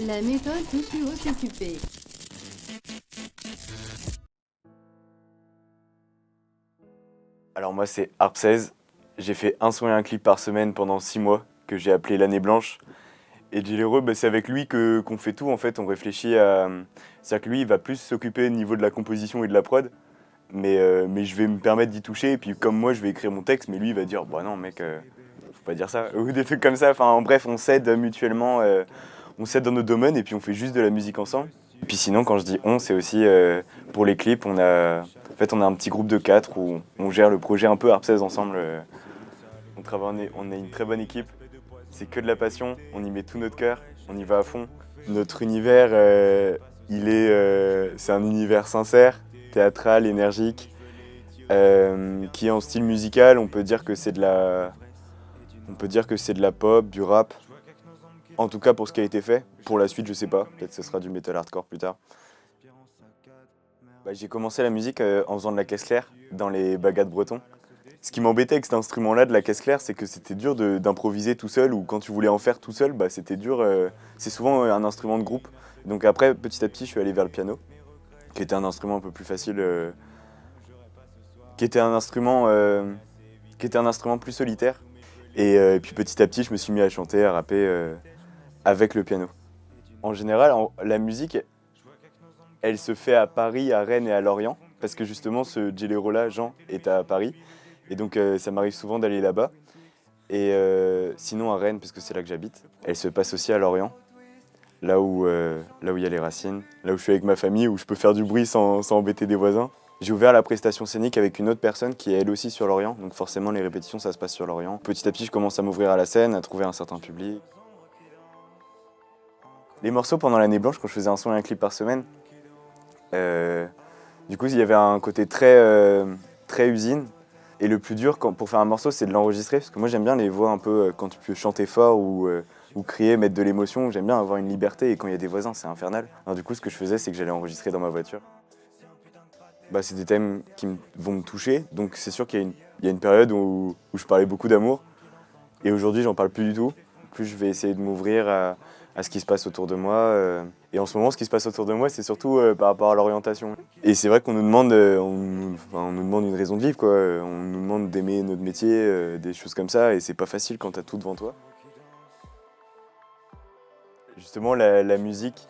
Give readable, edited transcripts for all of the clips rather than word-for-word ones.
La méthode Toshio s'occuper. Alors moi c'est Harp16, j'ai fait un son et un clip par semaine pendant 6 mois que j'ai appelé l'année blanche. Et Gilero, c'est avec lui qu'on fait tout en fait, on réfléchit à... C'est-à-dire que lui il va plus s'occuper au niveau de la composition et de la prod, mais je vais me permettre d'y toucher et puis comme moi je vais écrire mon texte, mais lui il va dire bah non mec, faut pas dire ça, ou des trucs comme ça, enfin bref on s'aide mutuellement, on s'aide dans nos domaines et puis on fait juste de la musique ensemble. Et puis sinon quand je dis on, c'est aussi pour les clips, on a un petit groupe de 4 où on gère le projet un peu Harp16 ensemble. On est une très bonne équipe, c'est que de la passion, on y met tout notre cœur, on y va à fond. Notre univers, c'est un univers sincère, théâtral, énergique, qui est en style musical, on peut dire que c'est de la pop, du rap. En tout cas pour ce qui a été fait. Pour la suite, je sais pas. Peut-être que ce sera du metal hardcore plus tard. J'ai commencé la musique en faisant de la caisse claire dans les bagades bretons. Ce qui m'embêtait avec cet instrument-là de la caisse claire, c'est que c'était dur d'improviser tout seul ou quand tu voulais en faire tout seul, c'était dur. C'est souvent un instrument de groupe. Donc après, petit à petit, je suis allé vers le piano, qui était un instrument un peu plus facile, qui était un instrument plus solitaire. Et puis petit à petit, je me suis mis à chanter, à rapper avec le piano. En général, la musique, elle se fait à Paris, à Rennes et à Lorient, parce que justement, ce Gilero-là, Jean, est à Paris. Et donc, ça m'arrive souvent d'aller là-bas. Et sinon, à Rennes, parce que c'est là que j'habite, elle se passe aussi à Lorient, là où il y a les racines, là où je suis avec ma famille, où je peux faire du bruit sans embêter des voisins. J'ai ouvert la prestation scénique avec une autre personne qui est elle aussi sur Lorient, donc forcément les répétitions ça se passe sur Lorient. Petit à petit je commence à m'ouvrir à la scène, à trouver un certain public. Les morceaux pendant l'année blanche, quand je faisais un son et un clip par semaine, du coup il y avait un côté très usine. Et le plus dur pour faire un morceau c'est de l'enregistrer, parce que moi j'aime bien les voix un peu quand tu peux chanter fort ou crier, mettre de l'émotion, j'aime bien avoir une liberté et quand il y a des voisins c'est infernal. Alors du coup ce que je faisais c'est que j'allais enregistrer dans ma voiture. C'est des thèmes qui vont me toucher, donc c'est sûr qu'il y a une période où je parlais beaucoup d'amour, et aujourd'hui j'en parle plus du tout. Plus je vais essayer de m'ouvrir à ce qui se passe autour de moi, et en ce moment ce qui se passe autour de moi c'est surtout par rapport à l'orientation. Et c'est vrai qu'on nous demande, on nous demande une raison de vivre, quoi. On nous demande d'aimer notre métier, des choses comme ça, et c'est pas facile quand t'as tout devant toi. Justement la musique,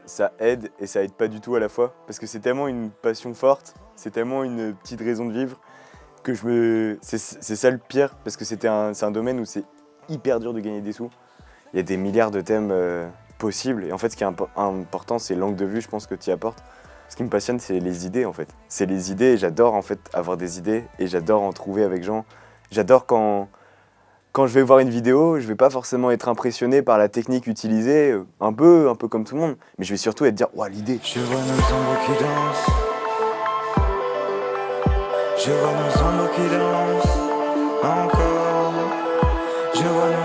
ça aide et ça aide pas du tout à la fois, parce que c'est tellement une passion forte, c'est tellement une petite raison de vivre que c'est ça le pire, parce que c'est un domaine où c'est hyper dur de gagner des sous. Il y a des milliards de thèmes possibles, et en fait ce qui est important c'est l'angle de vue, je pense que tu y apportes. Ce qui me passionne c'est les idées en fait. C'est les idées, et j'adore en fait avoir des idées et j'adore en trouver avec gens. J'adore quand je vais voir une vidéo, je vais pas forcément être impressionné par la technique utilisée, un peu comme tout le monde, mais je vais surtout être dire « Ouah, l'idée !» Je vois nos ombres qui dansent. Je vois nos ombres qui dansent. Encore. Je vois nos